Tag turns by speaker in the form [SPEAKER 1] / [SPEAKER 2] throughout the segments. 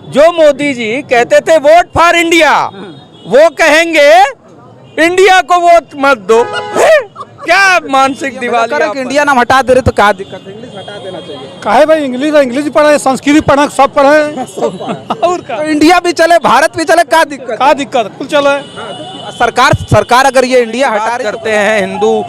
[SPEAKER 1] जो मोदी जी कहते थे वोट फॉर इंडिया, वो कहेंगे इंडिया को वोट मत दो। क्या मानसिक दिवाली
[SPEAKER 2] अगर इंडिया नाम हटा दे रहे तो क्या दिक्कत है? इंग्लिश हटा देना चाहिए।
[SPEAKER 3] काहे भाई, इंग्लिश पढ़े, संस्कृत पढ़े, सब पढ़े और क्या,
[SPEAKER 2] तो इंडिया भी चले, भारत भी चले, क्या दिक्कत?
[SPEAKER 3] क्या दिक्कत, कुल चले।
[SPEAKER 2] सरकार अगर ये इंडिया हटा रही
[SPEAKER 1] करते हैं, हिंदू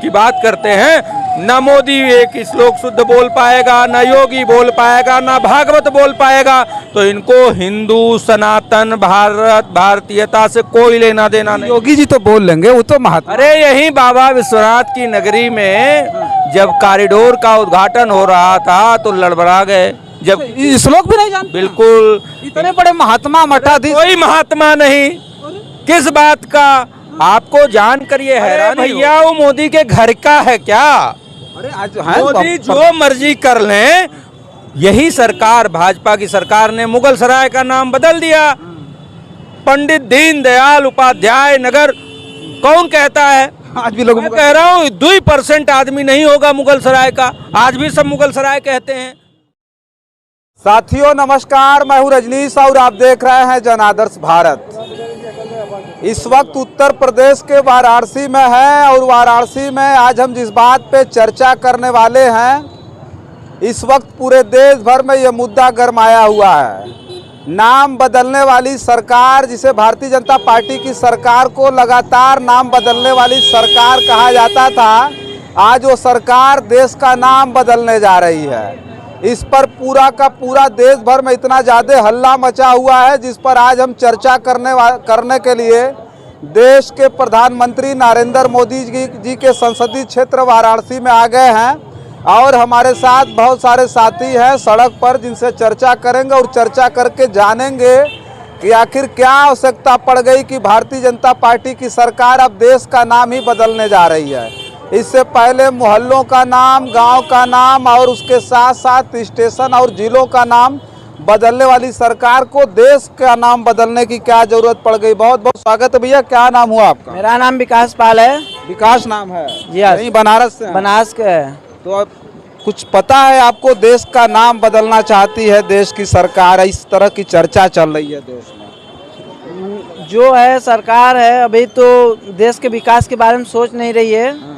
[SPEAKER 1] की बात करते हैं, न मोदी एक श्लोक शुद्ध बोल पाएगा, न योगी बोल पाएगा, न भागवत बोल पाएगा, तो इनको हिंदू सनातन भारत भारतीयता से कोई लेना देना नहीं।
[SPEAKER 2] योगी जी तो बोल लेंगे, वो तो महात्मा।
[SPEAKER 1] अरे यही बाबा विश्वनाथ की नगरी में जब कॉरिडोर का उद्घाटन हो रहा था तो लड़बड़ा गए। जब
[SPEAKER 2] श्लोक भी नहीं जानते?
[SPEAKER 1] बिल्कुल,
[SPEAKER 2] इतने बड़े महात्मा मठाधीश,
[SPEAKER 1] कोई महात्मा नहीं, किस बात का आपको जानकर ये हैरान। भैया वो मोदी के घर का है क्या?
[SPEAKER 2] अरे आज
[SPEAKER 1] मोदी जो मर्जी कर लें। यही सरकार, भाजपा की सरकार ने मुगल सराय का नाम बदल दिया। पंडित दीनदयाल उपाध्याय नगर कौन कहता है?
[SPEAKER 2] आज भी लोग,
[SPEAKER 1] मैं कह रहा हूँ 2% आदमी नहीं होगा मुगल सराय का, आज भी सब मुगल सराय कहते हैं।
[SPEAKER 2] साथियों नमस्कार, मैं हूं रजनीश और आप देख रहे हैं जन आदर्श भारत। इस वक्त उत्तर प्रदेश के वाराणसी में है और वाराणसी में आज हम जिस बात पे चर्चा करने वाले हैं, इस वक्त पूरे देश भर में ये मुद्दा गरमाया हुआ है। नाम बदलने वाली सरकार, जिसे भारतीय जनता पार्टी की सरकार को लगातार नाम बदलने वाली सरकार कहा जाता था, आज वो सरकार देश का नाम बदलने जा रही है। इस पर पूरा का पूरा देश भर में इतना ज़्यादा हल्ला मचा हुआ है, जिस पर आज हम चर्चा करने के लिए देश के प्रधानमंत्री नरेंद्र मोदी जी के संसदीय क्षेत्र वाराणसी में आ गए हैं और हमारे साथ बहुत सारे साथी हैं सड़क पर, जिनसे चर्चा करेंगे और चर्चा करके जानेंगे कि आखिर क्या आवश्यकता पड़ गई कि भारतीय जनता पार्टी की सरकार अब देश का नाम ही बदलने जा रही है। इससे पहले मोहल्लों का नाम, गांव का नाम और उसके साथ साथ स्टेशन और जिलों का नाम बदलने वाली सरकार को देश का नाम बदलने की क्या जरूरत पड़ गई। बहुत बहुत स्वागत है भैया, क्या नाम हुआ आपका?
[SPEAKER 4] मेरा नाम विकास पाल है।
[SPEAKER 2] विकास नाम है
[SPEAKER 4] जी? हाँ,
[SPEAKER 2] यहीं बनारस से हैं?
[SPEAKER 4] बनारस के है।
[SPEAKER 2] तो अब कुछ पता है आपको, देश का नाम बदलना चाहती है देश की सरकार, इस तरह की चर्चा चल रही है देश में।
[SPEAKER 4] जो है सरकार है अभी तो देश के विकास के बारे में सोच नहीं रही है।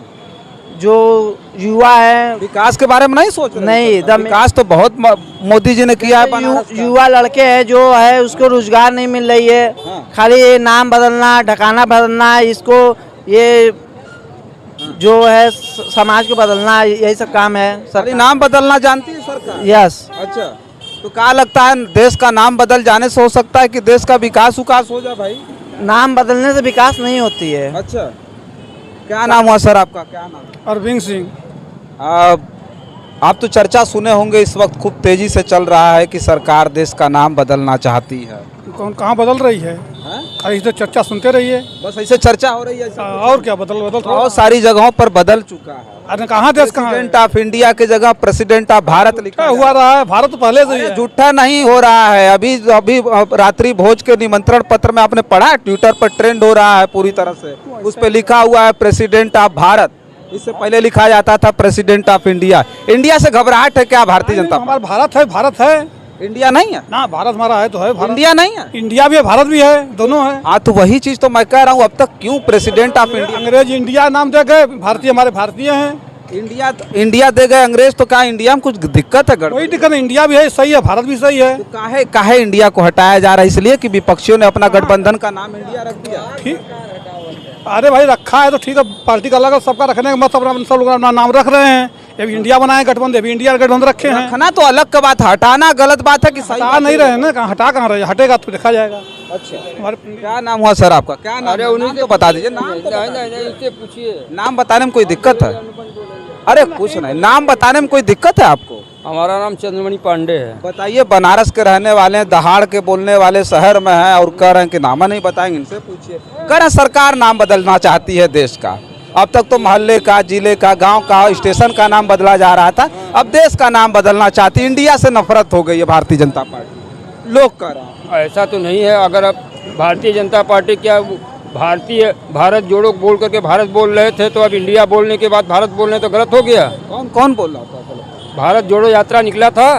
[SPEAKER 4] जो युवा है
[SPEAKER 2] विकास के बारे में नहीं सोच रहे?
[SPEAKER 4] नहीं,
[SPEAKER 2] विकास तो बहुत मोदी जी ने किया है बनारस का।
[SPEAKER 4] युवा लड़के हैं जो है उसको रोजगार नहीं मिल रही है। खाली ये नाम बदलना, ठिकाना बदलना, इसको ये जो है समाज को बदलना, यही सब काम है।
[SPEAKER 2] खाली नाम बदलना जानती है सरकार?
[SPEAKER 4] यस।
[SPEAKER 2] अच्छा, तो क्या लगता है देश का नाम बदल जाने से हो सकता है कि देश का विकास हो जाए भाई?
[SPEAKER 4] नाम बदलने से विकास नहीं होती है।
[SPEAKER 2] अच्छा, क्या नाम हुआ सर आपका? क्या नाम?
[SPEAKER 3] अरविंद सिंह।
[SPEAKER 2] आप तो चर्चा सुने होंगे, इस वक्त खूब तेजी से चल रहा है कि सरकार देश का नाम बदलना चाहती है।
[SPEAKER 3] कौन कहाँ बदल रही है? ऐसे चर्चा सुनते रहिए,
[SPEAKER 2] बस ऐसे चर्चा हो रही है।
[SPEAKER 3] और क्या, बदल
[SPEAKER 2] बहुत सारी जगहों पर बदल चुका है।
[SPEAKER 3] अरे कहाँ देश कहाँ है?
[SPEAKER 2] प्रेसिडेंट ऑफ इंडिया के जगह प्रेसिडेंट ऑफ भारत लिखा
[SPEAKER 3] हुआ रहा है। भारत तो पहले से ही है।
[SPEAKER 2] झूठा नहीं हो रहा है। अभी रात्रि भोज के निमंत्रण पत्र में आपने पढ़ा, ट्विटर पर ट्रेंड हो रहा है पूरी तरह से, उस पर लिखा हुआ है प्रेसिडेंट ऑफ भारत। इससे पहले लिखा जाता था प्रेसिडेंट ऑफ इंडिया। इंडिया से घबराहट है क्या भारतीय जनता?
[SPEAKER 3] हमारा भारत है,
[SPEAKER 2] इंडिया नहीं है
[SPEAKER 3] ना। भारत हमारा है तो है,
[SPEAKER 2] इंडिया नहीं है।
[SPEAKER 3] इंडिया भी है, भारत भी है, दोनों है।
[SPEAKER 2] हाँ, तो वही चीज तो मैं कह रहा हूँ, अब तक क्यों प्रेसिडेंट ऑफ इंडिया?
[SPEAKER 3] अंग्रेज इंडिया नाम दे गए, भारतीय हमारे भारतीय हैं।
[SPEAKER 2] इंडिया दे गए अंग्रेज, तो क्या इंडिया में कुछ दिक्कत है?
[SPEAKER 3] कोई दिक्कत नहीं, इंडिया भी है सही है, भारत भी सही है।
[SPEAKER 2] तो काहे इंडिया को हटाया जा रहा है? इसलिए कि विपक्षियों ने अपना गठबंधन का नाम इंडिया रख दिया।
[SPEAKER 3] ठीक, अरे भाई रखा है तो ठीक है, पार्टी का अलग है, सबका रखने का मत, सब लोग अपना नाम रख रहे हैं। अभी इंडिया बनाए गठबंधन, अभी इंडिया गठबंधन रखे हैं।
[SPEAKER 2] रखना तो अलग का बात है, हटाना गलत बात है कि सही
[SPEAKER 3] हटा नहीं रहे ना, हटा कहाँ रहे, हटेगा तो देखा जाएगा।
[SPEAKER 2] अच्छा, क्या नाम हुआ सर आपका? क्या नाम? अरे उन्हीं को बता दीजिए, नाम तो पूछिए। नाम बताने में कोई दिक्कत है? अरे कुछ नहीं, नाम बताने में कोई दिक्कत है आपको?
[SPEAKER 5] हमारा नाम चंद्रमणि पांडे है।
[SPEAKER 2] बताइए, बनारस के रहने वाले हैं, दहाड़ के बोलने वाले शहर में हैं और कह रहे हैं कि नाम नहीं बताएंगे, इनसे पूछिए। कह रहे हैं सरकार नाम बदलना चाहती है देश का। अब तक तो मोहल्ले का, जिले का, गांव का, स्टेशन का नाम बदला जा रहा था, अब देश का नाम बदलना चाहती है। इंडिया से नफरत हो गई है भारतीय जनता पार्टी, लोग कह रहे हैं।
[SPEAKER 5] ऐसा तो नहीं है। अगर अब भारतीय जनता पार्टी क्या भारत जोड़ो बोल करके भारत बोल रहे थे, तो अब इंडिया बोलने के बाद भारत बोलने तो गलत हो गया।
[SPEAKER 2] कौन बोल रहा था?
[SPEAKER 5] भारत जोड़ो यात्रा निकला था,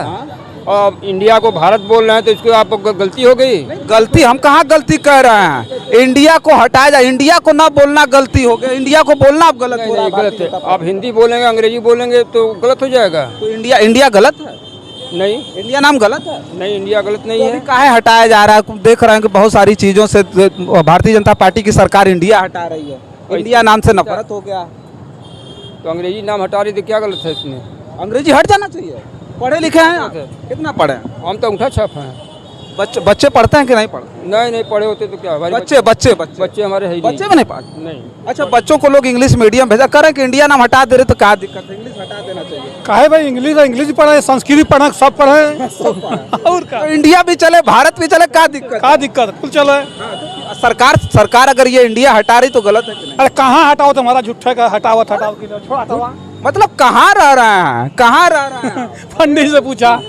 [SPEAKER 5] और इंडिया को भारत बोल रहे हैं, तो इसको आप गलती हो गई।
[SPEAKER 2] गलती हम कहाँ गलती कह रहे हैं, इंडिया को हटाया जाए, इंडिया को ना बोलना गलती हो गया, इंडिया को बोलना अब गलत हो रहा है।
[SPEAKER 5] गलत है। आप हिंदी बोलेंगे, अंग्रेजी बोलेंगे तो गलत हो जाएगा।
[SPEAKER 2] तो इंडिया गलत है?
[SPEAKER 5] नहीं,
[SPEAKER 2] इंडिया नाम गलत है?
[SPEAKER 5] नहीं, इंडिया गलत नहीं है।
[SPEAKER 2] काहे हटाया जा रहा है? देख रहे हैं कि बहुत सारी चीजों से भारतीय जनता पार्टी की सरकार इंडिया हटा रही है, इंडिया नाम से नफरत हो गया।
[SPEAKER 5] तो अंग्रेजी नाम हटा रही, तो क्या गलत है इसमें?
[SPEAKER 2] अंग्रेजी हट जाना चाहिए। पढ़े लिखे हैं आप? कितना पढ़े हैं?
[SPEAKER 5] हम तो अंगूठा छाप हैं।
[SPEAKER 2] बच्चे पढ़ते हैं कि नहीं पढ़ते?
[SPEAKER 5] नहीं पढ़े होते तो क्या हमारे
[SPEAKER 2] बच्चे
[SPEAKER 5] हमारे है ही
[SPEAKER 2] बच्चे भी नहीं पढ़ते?
[SPEAKER 5] नहीं।
[SPEAKER 2] अच्छा, बच्चों को लोग इंग्लिश मीडियम भेजा करें कि इंडिया नाम हटा दे रहे, तो क्या दिक्कत है? इंग्लिश हटा देना चाहिए।
[SPEAKER 3] काहे भाई, इंग्लिश पढ़े, संस्कृत पढ़े, सब पढ़े और क्या,
[SPEAKER 2] तो इंडिया भी चले, भारत भी चले, क्या दिक्कत?
[SPEAKER 3] क्या दिक्कत, कुल चले।
[SPEAKER 2] सरकार अगर ये इंडिया हटा रही तो गलत है कि नहीं?
[SPEAKER 3] अरे कहाँ हटाओ, तुम्हारा झूठे का हटाओ के लिए छोड़ा हटावा।
[SPEAKER 2] मतलब कहाँ रह रहे हैं, कहाँ रह रहे हैं?
[SPEAKER 3] पंडित से पूछा।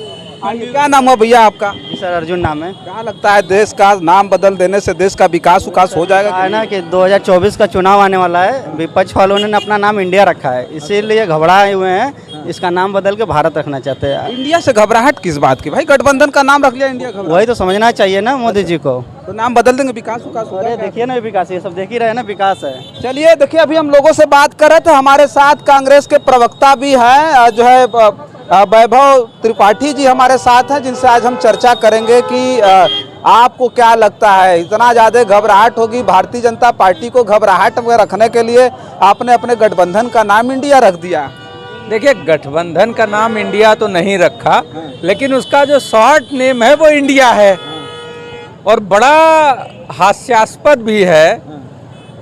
[SPEAKER 2] क्या नाम है भैया आपका?
[SPEAKER 6] जी सर, अर्जुन नाम है।
[SPEAKER 2] क्या लगता है, देश का नाम बदल देने से देश का विकास हो जाएगा?
[SPEAKER 6] है ना कि 2024 का चुनाव आने वाला है, विपक्ष वालों ने अपना नाम इंडिया रखा है, इसीलिए घबराए हुए हैं, इसका नाम बदल के भारत रखना चाहते हैं।
[SPEAKER 2] इंडिया से घबराहट किस बात की भाई? गठबंधन का नाम रख लिया, इंडिया घबरा।
[SPEAKER 6] वही तो समझना चाहिए ना मोदी जी को।
[SPEAKER 2] तो नाम बदल देंगे, विकास
[SPEAKER 6] अरे देखिए ना, विकास, ये सब देख ही रहे हैं ना, विकास है।
[SPEAKER 2] चलिए देखिए, अभी हम लोगों से बात कर रहे थे, हमारे साथ कांग्रेस के प्रवक्ता भी हैं, जो है वैभव त्रिपाठी जी हमारे साथ हैं, जिनसे आज हम चर्चा करेंगे कि आपको क्या लगता है, इतना ज़्यादा घबराहट होगी भारतीय जनता पार्टी को? घबराहट में रखने के लिए आपने अपने गठबंधन का नाम इंडिया रख दिया।
[SPEAKER 1] देखिए, गठबंधन का नाम इंडिया तो नहीं रखा, लेकिन उसका जो शॉर्ट नेम है वो इंडिया है। और बड़ा हास्यास्पद भी है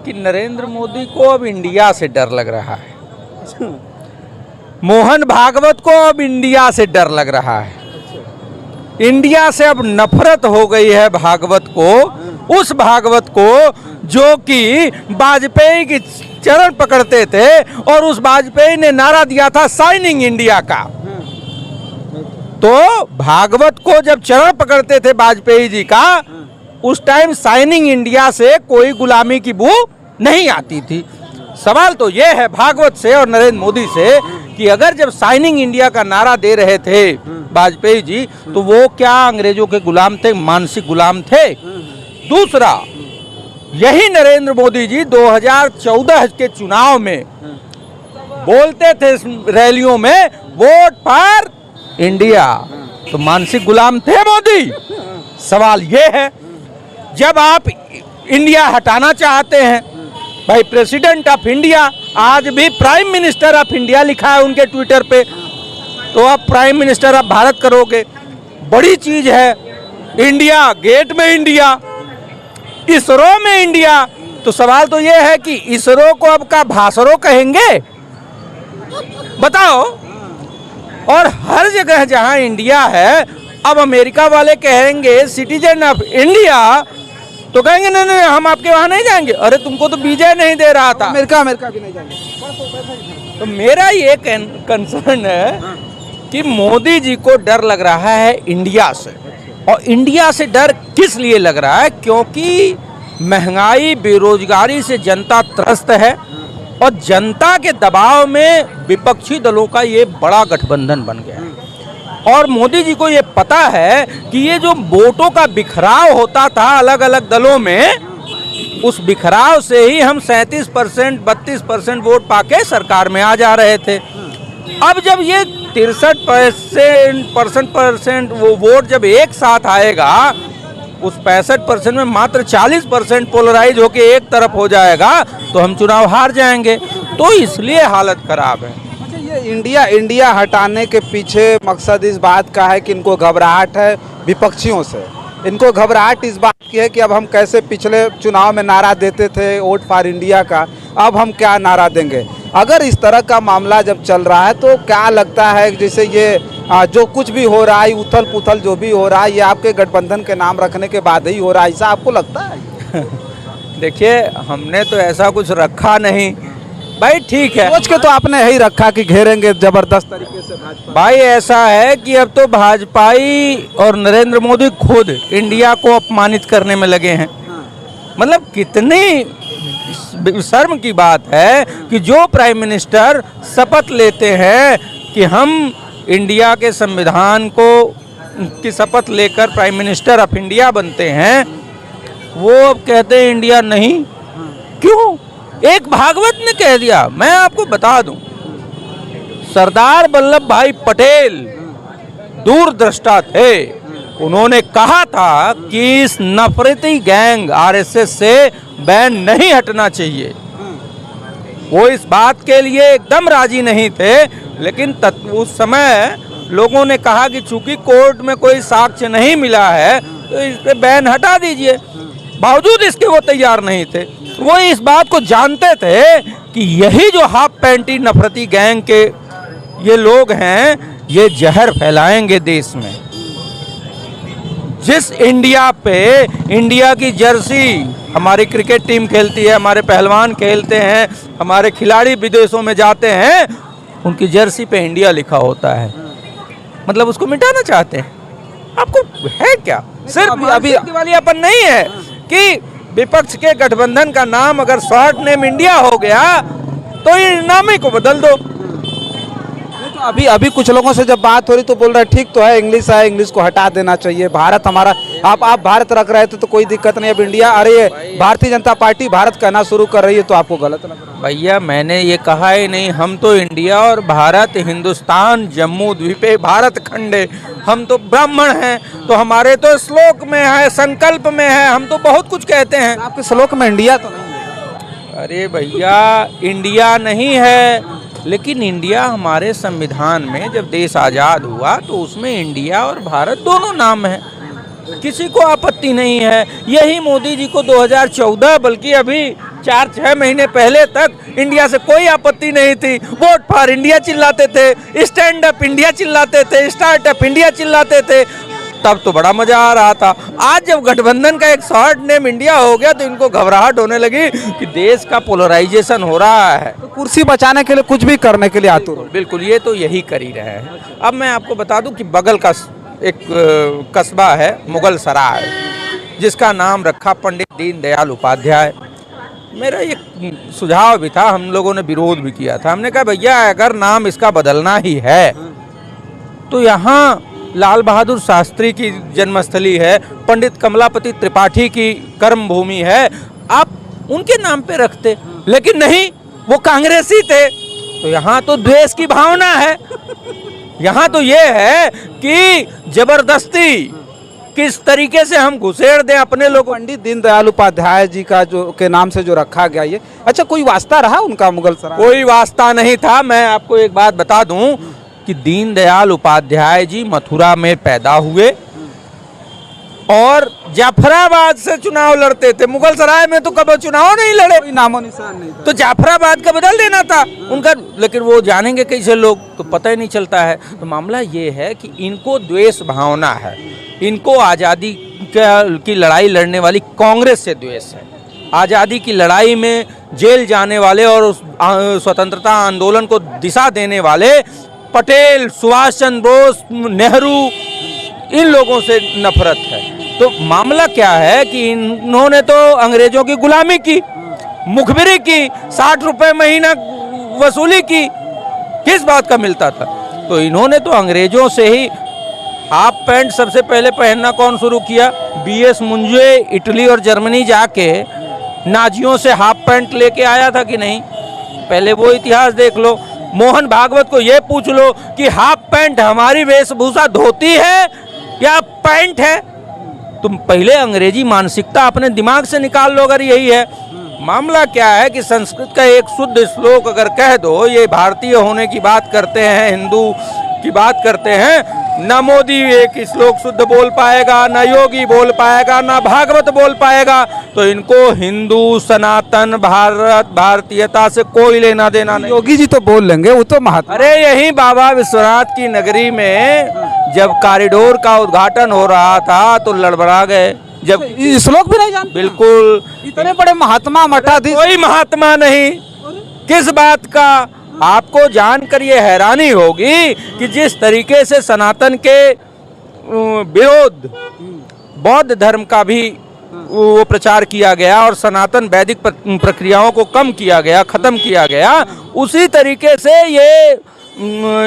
[SPEAKER 1] कि नरेंद्र मोदी को अब इंडिया से डर लग रहा है, मोहन भागवत को अब इंडिया से डर लग रहा है, इंडिया से अब नफरत हो गई है भागवत को, उस भागवत को जो कि वाजपेयी की चरण पकड़ते थे, और उस वाजपेयी ने नारा दिया था साइनिंग इंडिया का। तो भागवत को जब चरण पकड़ते थे वाजपेयी जी का, उस टाइम साइनिंग इंडिया से कोई गुलामी की बू नहीं आती थी। सवाल तो यह है भागवत से और नरेंद्र मोदी से कि अगर जब साइनिंग इंडिया का नारा दे रहे थे वाजपेयी जी, तो वो क्या अंग्रेजों के गुलाम थे, मानसिक गुलाम थे? दूसरा, यही नरेंद्र मोदी जी 2014 के चुनाव में बोलते थे रैलियों में, वोट फॉर इंडिया, तो मानसिक गुलाम थे मोदी? सवाल ये है, जब आप इंडिया हटाना चाहते हैं, भाई प्रेसिडेंट ऑफ इंडिया, आज भी प्राइम मिनिस्टर ऑफ इंडिया लिखा है उनके ट्विटर पे, तो आप प्राइम मिनिस्टर ऑफ भारत करोगे, बड़ी चीज है। इंडिया गेट में इंडिया, इसरो में इंडिया, तो सवाल तो ये है कि इसरो को अब का भासरो कहेंगे? बताओ। और हर जगह जहां इंडिया है, अब अमेरिका वाले कहेंगे सिटीजन ऑफ इंडिया, तो कहेंगे नहीं नहीं हम आपके वहां नहीं जाएंगे। अरे तुमको तो वीजा नहीं दे रहा था।
[SPEAKER 2] अमेरिका भी नहीं जाएंगे।
[SPEAKER 1] तो मेरा ये कंसर्न है कि मोदी जी को डर लग रहा है इंडिया से, और इंडिया से डर किस लिए लग रहा है? क्योंकि महंगाई, बेरोजगारी से जनता त्रस्त है, और जनता के दबाव में विपक्षी दलों का ये बड़ा गठबंधन बन गया है। और मोदी जी को ये पता है कि ये जो वोटों का बिखराव होता था अलग अलग दलों में, उस बिखराव से ही हम 37%, 32% वोट पाके सरकार में आ जा रहे थे। अब जब ये 63% वो वोट जब एक साथ आएगा, उस 65% में मात्र 40% पोलराइज होके एक तरफ हो जाएगा, तो हम चुनाव हार जाएंगे। तो इसलिए हालत खराब है।
[SPEAKER 2] ये इंडिया हटाने के पीछे मकसद इस बात का है कि इनको घबराहट है विपक्षियों से, इनको घबराहट इस बात की है कि अब हम कैसे पिछले चुनाव में नारा देते थे वोट फॉर इंडिया का, अब हम क्या नारा देंगे? अगर इस तरह का मामला जब चल रहा है, तो क्या लगता है जैसे ये जो कुछ भी हो रहा है, उथल पुथल जो भी हो रहा है, ये आपके गठबंधन के नाम रखने के बाद ही हो रहा है, ऐसा आपको लगता है?
[SPEAKER 1] देखिए, हमने तो ऐसा कुछ रखा नहीं भाई, ठीक है,
[SPEAKER 2] सोच के तो आपने यही रखा कि घेरेंगे जबरदस्त तरीके से भाजपा।
[SPEAKER 1] भाई ऐसा है कि अब तो भाजपाई और नरेंद्र मोदी खुद इंडिया को अपमानित करने में लगे हैं। मतलब कितनी शर्म की बात है कि जो प्राइम मिनिस्टर शपथ लेते हैं कि हम इंडिया के संविधान को की शपथ लेकर प्राइम मिनिस्टर ऑफ इंडिया बनते हैं, वो अब कहते हैं इंडिया नहीं। क्यों? एक भागवत ने कह दिया। मैं आपको बता दूं, सरदार वल्लभ भाई पटेल दूरदृष्टा थे। उन्होंने कहा था कि इस नफरती गैंग आरएसएस से बैन नहीं हटना चाहिए। वो इस बात के लिए एकदम राजी नहीं थे, लेकिन उस समय लोगों ने कहा कि चूंकि कोर्ट में कोई साक्ष्य नहीं मिला है तो इस पे बैन हटा दीजिए। बावजूद इसके वो तैयार नहीं थे। वो इस बात को जानते थे कि यही जो हाफ पैंटी नफरती गैंग के ये लोग हैं, ये जहर फैलाएंगे देश में। जिस इंडिया पे इंडिया की जर्सी हमारी क्रिकेट टीम खेलती है, हमारे पहलवान खेलते हैं, हमारे खिलाड़ी विदेशों में जाते हैं, उनकी जर्सी पे इंडिया लिखा होता है, मतलब उसको मिटाना चाहते हैं। आपको है क्या? सिर्फ अभी दिवालियापन नहीं है कि विपक्ष के गठबंधन का नाम अगर शॉर्ट नेम इंडिया हो गया तो ये नाम ही को बदल दो।
[SPEAKER 2] अभी कुछ लोगों से जब बात हो रही तो बोल रहे ठीक तो है, इंग्लिश है, इंग्लिश को हटा देना चाहिए, भारत हमारा। आप भारत रख रहे थे तो कोई दिक्कत नहीं, अब इंडिया, अरे ये भारतीय जनता पार्टी भारत कहना शुरू कर रही है तो आपको गलत लग रहा है।
[SPEAKER 1] भैया मैंने ये कहा ही नहीं। हम तो इंडिया और भारत, हिंदुस्तान, जम्मू द्वीपे भारत खंडे, हम तो ब्राह्मण हैं, तो हमारे तो श्लोक में है, संकल्प में है, हम तो बहुत कुछ कहते हैं।
[SPEAKER 2] आपके श्लोक में इंडिया तो नहीं है।
[SPEAKER 1] अरे भैया इंडिया नहीं है, लेकिन इंडिया हमारे संविधान में जब देश आज़ाद हुआ तो उसमें इंडिया और भारत दोनों नाम हैं, किसी को आपत्ति नहीं है। यही मोदी जी को 2014 बल्कि अभी 4-6 महीने पहले तक इंडिया से कोई आपत्ति नहीं थी। वोट फॉर इंडिया चिल्लाते थे, स्टैंड अप इंडिया चिल्लाते थे, स्टार्टअप इंडिया चिल्लाते थे, तब तो बड़ा मजा आ रहा था। आज जब गठबंधन का एक शॉर्ट नेम इंडिया हो गया तो इनको घबराहट होने लगी कि देश का पोलराइजेशन हो रहा है,
[SPEAKER 2] तो कुर्सी बचाने के लिए कुछ भी करने के लिए आतुर हो।
[SPEAKER 1] बिल्कुल, ये तो यही कर ही रहे हैं। अब मैं आपको बता दूं कि बगल का एक कस्बा है मुगल सराय, जिसका नाम रखा पंडित दीनदयाल उपाध्याय। मेरा एक सुझाव भी था, हम लोगों ने विरोध भी किया था। हमने कहा भैया अगर नाम इसका बदलना ही है तो यहाँ लाल बहादुर शास्त्री की जन्मस्थली है, पंडित कमलापति त्रिपाठी की कर्म भूमि है, आप उनके नाम पे रखते। लेकिन नहीं, वो कांग्रेसी थे, तो यहाँ तो द्वेष की भावना है। यहाँ तो ये है कि जबरदस्ती किस तरीके से हम घुसेड़ दें अपने लोगों।
[SPEAKER 2] पंडित दीनदयाल उपाध्याय जी का जो के नाम से जो रखा गया ये, अच्छा कोई वास्ता रहा उनका मुगल सराय?
[SPEAKER 1] कोई वास्ता नहीं था। मैं आपको एक बात बता दूं कि दीनदयाल उपाध्याय जी मथुरा में पैदा हुए और जाफराबाद से चुनाव लड़ते थे। मुगल सराय में तो कभी चुनाव नहीं लड़े,
[SPEAKER 2] कोई नामो निशान नहीं था।
[SPEAKER 1] तो जाफराबाद का बदल देना था उनका, लेकिन वो जानेंगे कैसे लोग, तो पता ही नहीं चलता है। तो मामला ये है कि इनको द्वेष भावना है, इनको आज़ादी की लड़ाई लड़ने वाली कांग्रेस से द्वेष है। आज़ादी की लड़ाई में जेल जाने वाले और उस स्वतंत्रता आंदोलन को दिशा देने वाले पटेल, सुभाष चंद्र बोस, नेहरू, इन लोगों से नफरत है। तो मामला क्या है कि इन्होंने तो अंग्रेजों की गुलामी की, मुखबिरी की, 60 रुपए महीना वसूली की, किस बात का मिलता था? तो इन्होंने तो अंग्रेजों से ही हाफ पैंट सबसे पहले पहनना कौन शुरू किया? बीएस मुंजे इटली और जर्मनी जाके नाजियों से हाफ पैंट लेके आया था कि नहीं? पहले वो इतिहास देख लो। मोहन भागवत को ये पूछ लो कि हाफ पैंट हमारी वेशभूषा धोती है या पैंट है? तुम पहले अंग्रेजी मानसिकता अपने दिमाग से निकाल लो अगर यही है। मामला क्या है कि संस्कृत का एक शुद्ध श्लोक अगर कह दो, ये भारतीय होने की बात करते हैं, हिंदू की बात करते हैं, न मोदी एक श्लोक शुद्ध बोल पाएगा, न योगी बोल पाएगा, न भागवत बोल पाएगा, तो इनको हिंदू, सनातन, भारत, भारतीयता से कोई लेना देना नहीं।
[SPEAKER 2] योगी जी तो बोल लेंगे, वो तो महात्मा।
[SPEAKER 1] अरे यही बाबा विश्वनाथ की नगरी में जब कॉरिडोर का उद्घाटन हो रहा था तो लड़बड़ा गए। जब
[SPEAKER 2] श्लोक भी नहीं जानते?
[SPEAKER 1] बिल्कुल,
[SPEAKER 2] इतने बड़े महात्मा मठाधीश।
[SPEAKER 1] कोई महात्मा नहीं। किस बात का? आपको जानकर ये हैरानी होगी कि जिस तरीके से सनातन के विरोध बौद्ध धर्म का भी वो प्रचार किया गया और सनातन वैदिक प्रक्रियाओं को कम किया गया, खत्म किया गया, उसी तरीके से ये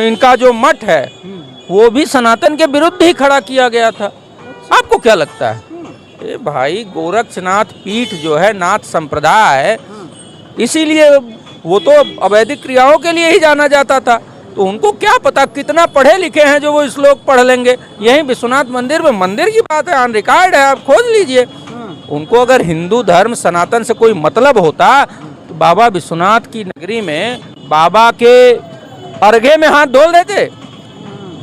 [SPEAKER 1] इनका जो मठ है वो भी सनातन के विरुद्ध ही खड़ा किया गया था। आपको क्या लगता है? ए भाई, गोरक्षनाथ पीठ जो है नाथ संप्रदाय है, इसीलिए वो तो अवैधिक क्रियाओं के लिए ही जाना जाता था। तो उनको क्या पता कितना पढ़े लिखे हैं जो वो श्लोक पढ़ लेंगे। यहीं विश्वनाथ मंदिर में, मंदिर की बात है, ऑन रिकॉर्ड है, आप खोज लीजिए। उनको अगर हिंदू धर्म सनातन से कोई मतलब होता तो बाबा विश्वनाथ की नगरी में बाबा के अर्घे में हाथ धो देते।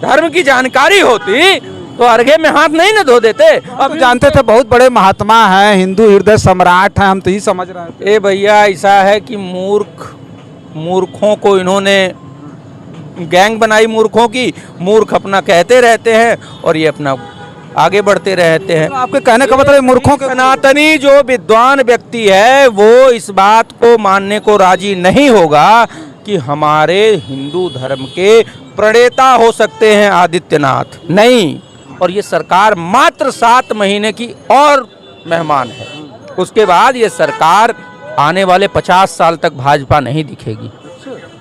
[SPEAKER 1] धर्म की जानकारी होती तो अर्घे में हाथ नहीं न धो देते।
[SPEAKER 2] अब जानते थे बहुत बड़े महात्मा हैं, हिंदू हृदय सम्राट हैं, हम तो ही समझ रहे थे।
[SPEAKER 1] ए भैया, ऐसा है कि मूर्खों को इन्होंने गैंग बनाई, मूर्खों की। मूर्ख अपना कहते रहते हैं और ये अपना आगे बढ़ते रहते हैं।
[SPEAKER 2] तो आपके कहने का मतलब मूर्खों के
[SPEAKER 1] सनातनी जो विद्वान व्यक्ति है वो इस बात को मानने को राजी नहीं होगा कि हमारे हिंदू धर्म के प्रणेता हो सकते हैं आदित्यनाथ। नहीं। और ये सरकार मात्र 7 महीने की और मेहमान है। उसके बाद ये सरकार आने वाले 50 साल तक भाजपा नहीं दिखेगी।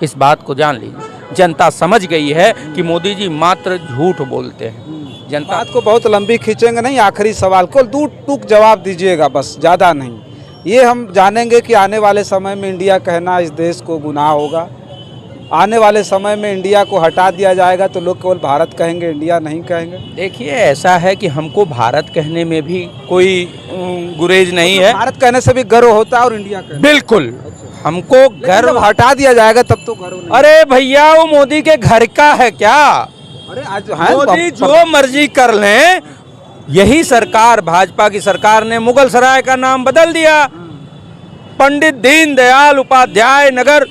[SPEAKER 1] इस बात को जान लीजिए। जनता समझ गई है कि मोदी जी मात्र झूठ बोलते हैं। जनता
[SPEAKER 2] बात को बहुत लंबी खींचेंगे नहीं, आखिरी सवाल को दो टूक जवाब दीजिएगा, बस ज़्यादा नहीं। ये हम जानेंगे कि आने वाले समय में इंडिया कहना इस देश को गुनाह होगा। आने वाले समय में इंडिया को हटा दिया जाएगा तो लोग केवल भारत कहेंगे, इंडिया नहीं कहेंगे।
[SPEAKER 1] देखिए, ऐसा है कि हमको भारत कहने में भी कोई गुरेज नहीं है।
[SPEAKER 2] भारत कहने से भी गर्व होता है और इंडिया कहने
[SPEAKER 1] बिल्कुल, हमको गर्व।
[SPEAKER 2] हटा दिया जाएगा तब तो गर्व नहीं।
[SPEAKER 1] अरे भैया, वो मोदी के घर का है क्या?
[SPEAKER 2] अरे आज है
[SPEAKER 1] मोदी जो मर्जी कर लें। यही सरकार, भाजपा की सरकार ने मुगल सराय का नाम बदल दिया। पंडित दीनदयाल उपाध्याय नगर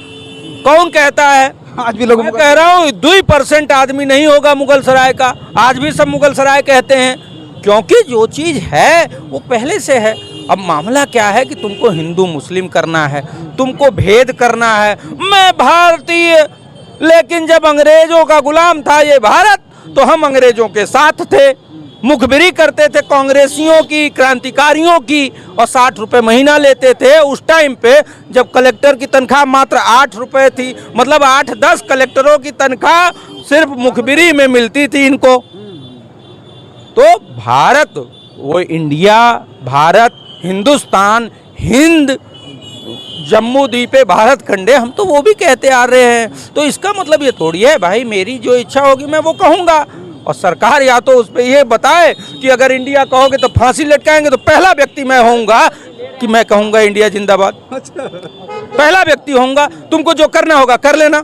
[SPEAKER 1] कौन कहता है?
[SPEAKER 2] आज भी लोग
[SPEAKER 1] मैं कह रहा हूँ 2% आदमी नहीं होगा मुगल सराय का। आज भी सब मुगल सराय कहते हैं, क्योंकि जो चीज है वो पहले से है। अब मामला क्या है कि तुमको हिंदू मुस्लिम करना है, तुमको भेद करना है। मैं भारतीय, लेकिन जब अंग्रेजों का गुलाम था ये भारत, तो हम अंग्रेजों के साथ थे, मुखबिरी करते थे कांग्रेसियों की, क्रांतिकारियों की, और 60 रुपए महीना लेते थे उस टाइम पे, जब कलेक्टर की तनख्वाह मात्र 8 रुपए थी। मतलब 8-10 कलेक्टरों की तनख्वाह सिर्फ मुखबिरी में मिलती थी इनको। तो भारत, वो इंडिया, भारत, हिंदुस्तान, हिंद, जम्मू द्वीपे भारत खंडे, हम तो वो भी कहते आ रहे हैं। तो इसका मतलब ये थोड़ी है भाई मेरी जो इच्छा होगी मैं वो कहूँगा, और सरकार या तो उस पर ये बताए कि अगर इंडिया कहोगे तो फांसी लटकाएंगे, तो पहला व्यक्ति मैं होऊंगा कि मैं कहूँगा इंडिया जिंदाबाद। पहला व्यक्ति होऊंगा। तुमको जो करना होगा कर लेना।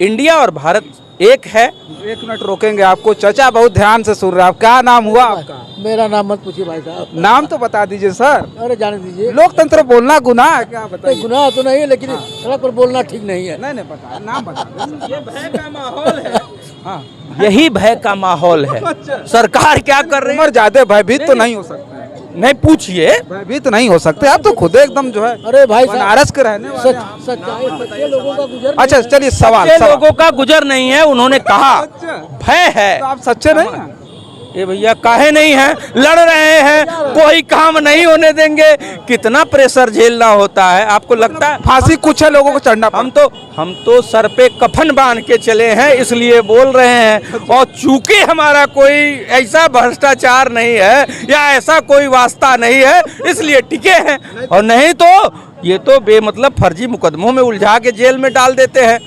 [SPEAKER 1] इंडिया और भारत एक है।
[SPEAKER 2] 1 मिनट रोकेंगे आपको। चाचा बहुत ध्यान से सुन रहे हैं। आप क्या नाम हुआ आपका?
[SPEAKER 7] मेरा नाम मत पूछिए भाई साहब।
[SPEAKER 2] नाम तो बता दीजिए सर।
[SPEAKER 7] अरे जाने दीजिए।
[SPEAKER 2] लोकतंत्र बोलना गुनाह है क्या? बताइए।
[SPEAKER 7] गुनाह तो नहीं है, लेकिन सड़क पर बोलना ठीक नहीं है।
[SPEAKER 2] नहीं पता, नाम बता।
[SPEAKER 1] ये भय का माहौल है।
[SPEAKER 2] हाँ,
[SPEAKER 1] यही भय का माहौल है। सरकार क्या कर रही है?
[SPEAKER 2] उम्र ज्यादा भयभीत तो नहीं हो सकते।
[SPEAKER 1] नहीं, पूछिए।
[SPEAKER 2] भयभीत नहीं हो सकते आप तो खुद एकदम जो है
[SPEAKER 7] अरे भाई साहब,
[SPEAKER 2] बनारस के रहने वाले हैं।
[SPEAKER 7] सच्चाई सच्चे लोगों का गुजर।
[SPEAKER 2] अच्छा चलिए सवाल।
[SPEAKER 1] सच्चे लोगों का गुजर नहीं है, उन्होंने कहा
[SPEAKER 2] अच्छा।
[SPEAKER 1] भय है।
[SPEAKER 2] तो आप सच्चे नहीं हैं?
[SPEAKER 1] ये भैया काहे नहीं है? लड़ रहे हैं, कोई काम नहीं होने देंगे। कितना प्रेशर झेलना होता है, आपको लगता है?
[SPEAKER 2] फांसी कुछ है लोगों को चढ़ना।
[SPEAKER 1] हम तो सर पे कफन बांध के चले हैं, इसलिए बोल रहे हैं। और चूंकि हमारा कोई ऐसा भ्रष्टाचार नहीं है या ऐसा कोई वास्ता नहीं है, इसलिए टिके हैं। और नहीं तो ये तो बेमतलब फर्जी मुकदमों में उलझा के जेल में डाल देते हैं।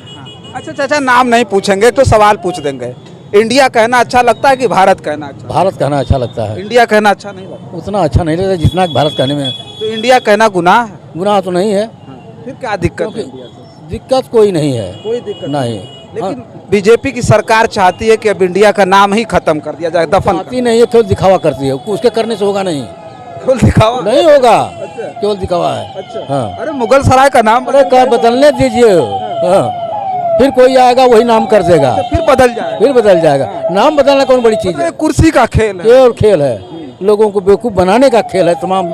[SPEAKER 2] अच्छा चाचा, नाम नहीं पूछेंगे तो सवाल पूछ देंगे। इंडिया कहना अच्छा लगता है कि भारत कहना अच्छा?
[SPEAKER 7] भारत कहना अच्छा लगता है।
[SPEAKER 2] इंडिया कहना अच्छा नहीं लगता?
[SPEAKER 7] उतना अच्छा नहीं लगता जितना भारत कहने में।
[SPEAKER 2] तो इंडिया कहना गुनाह है?
[SPEAKER 7] गुनाह तो नहीं है।
[SPEAKER 2] फिर क्या दिक्कत है?
[SPEAKER 7] दिक्कत कोई नहीं है।
[SPEAKER 2] कोई दिक्कत
[SPEAKER 7] नहीं।
[SPEAKER 2] लेकिन बीजेपी की सरकार चाहती है कि अब इंडिया का नाम ही खत्म कर दिया जाए, दफन
[SPEAKER 7] आती नहीं है, केवल दिखावा करती है। उसके करने से होगा नहीं।
[SPEAKER 2] केवल दिखावा
[SPEAKER 7] नहीं होगा,
[SPEAKER 2] अच्छा।
[SPEAKER 7] केवल दिखावा है।
[SPEAKER 2] अच्छा।
[SPEAKER 7] हाँ।
[SPEAKER 2] अरे मुगल सराय का नाम
[SPEAKER 7] अरे क्या बदलने दीजिए। हाँ। फिर कोई आएगा वही नाम कर देगा,
[SPEAKER 2] फिर बदल जाए।
[SPEAKER 7] फिर बदल जाएगा। नाम बदलना कौन बड़ी चीज है?
[SPEAKER 2] कुर्सी का खेल है।
[SPEAKER 7] केवल खेल है, लोगों को बेवकूफ बनाने का खेल है तमाम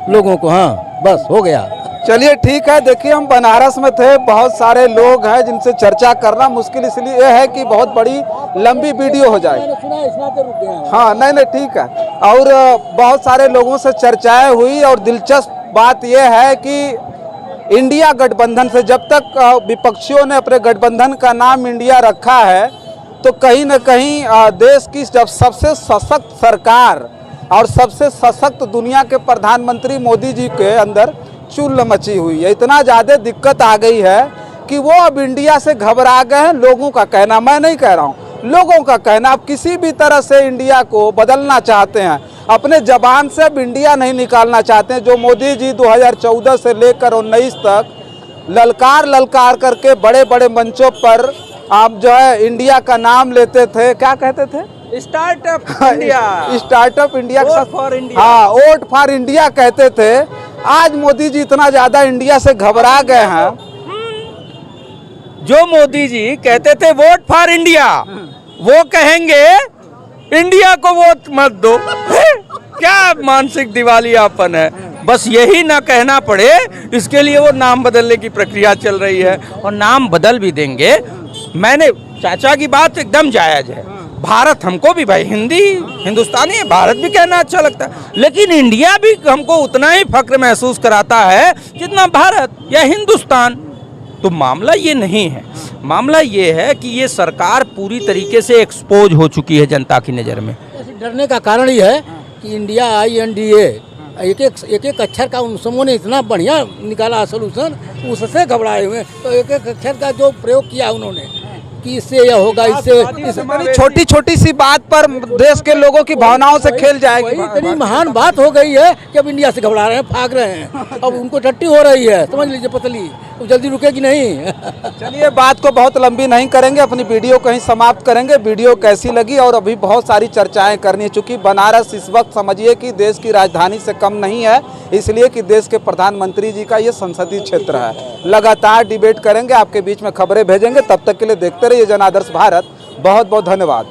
[SPEAKER 7] लोगों को। हाँ, बस हो गया।
[SPEAKER 2] चलिए ठीक है। देखिए हम बनारस में थे, बहुत सारे लोग हैं जिनसे चर्चा करना मुश्किल इसलिए है कि बहुत बड़ी लंबी वीडियो हो जाए। हाँ नहीं ठीक है। और बहुत सारे लोगों से चर्चाएं हुई और दिलचस्प बात यह है कि इंडिया गठबंधन से जब तक विपक्षियों ने अपने गठबंधन का नाम इंडिया रखा है, तो कहीं न कहीं देश की जब सबसे सशक्त सरकार और सबसे सशक्त दुनिया के प्रधानमंत्री मोदी जी के अंदर चुल मची हुई है। इतना ज़्यादा दिक्कत आ गई है कि वो अब इंडिया से घबरा गए हैं। लोगों का कहना, मैं नहीं कह रहा हूँ, लोगों का कहना, आप किसी भी तरह से इंडिया को बदलना चाहते हैं, अपने जबान से अब इंडिया नहीं निकालना चाहते हैं। जो मोदी जी 2014 से लेकर 19 तक ललकार करके बड़े बड़े मंचों पर आप जो है इंडिया का नाम लेते थे, क्या कहते थे?
[SPEAKER 1] Startup India,
[SPEAKER 2] startup India,
[SPEAKER 1] vote for India.
[SPEAKER 2] हाँ, वोट फॉर इंडिया कहते थे। आज मोदी जी इतना ज्यादा इंडिया से घबरा गए हैं।
[SPEAKER 1] जो मोदी जी कहते थे वोट फॉर इंडिया, वो कहेंगे इंडिया को वोट मत दो। क्या मानसिक दिवालियापन है। बस यही ना कहना पड़े, इसके लिए वो नाम बदलने की प्रक्रिया चल रही है, और नाम बदल भी देंगे। मैंने चाचा की बात एकदम जायज है। भारत हमको भी भाई हिंदुस्तानी है, भारत भी कहना अच्छा लगता है, लेकिन इंडिया भी हमको उतना ही फक्र महसूस कराता है जितना भारत या हिंदुस्तान। तो मामला ये नहीं है, मामला ये है कि ये सरकार पूरी तरीके से एक्सपोज हो चुकी है जनता की नज़र में।
[SPEAKER 7] डरने का कारण ये है कि इंडिया INDA एक एक अक्षर का उन समूह ने इतना बढ़िया निकाला सोल्यूशन, उससे घबराए हुए। तो एक एक अक्षर का जो प्रयोग किया उन्होंने कि इससे यह होगा, इससे
[SPEAKER 2] छोटी छोटी सी बात पर देश के लोगों की भावनाओं से खेल जाएगी।
[SPEAKER 7] इतनी महान बात हो गई है कि अब इंडिया से घबरा रहे हैं, भाग रहे हैं। अब उनको टट्टी हो रही है, समझ लीजिए पतली, तो जल्दी रुकेगी नहीं।
[SPEAKER 2] चलिए, बात को बहुत लंबी नहीं करेंगे, अपनी वीडियो कहीं समाप्त करेंगे। वीडियो कैसी लगी, और अभी बहुत सारी चर्चाएं करनी है, चूंकि बनारस इस वक्त समझिए कि देश की राजधानी से कम नहीं है, इसलिए कि देश के प्रधानमंत्री जी का ये संसदीय क्षेत्र है। लगातार डिबेट करेंगे, आपके बीच में खबरें भेजेंगे। तब तक के लिए देखते रहिए जन आदर्श भारत। बहुत बहुत धन्यवाद।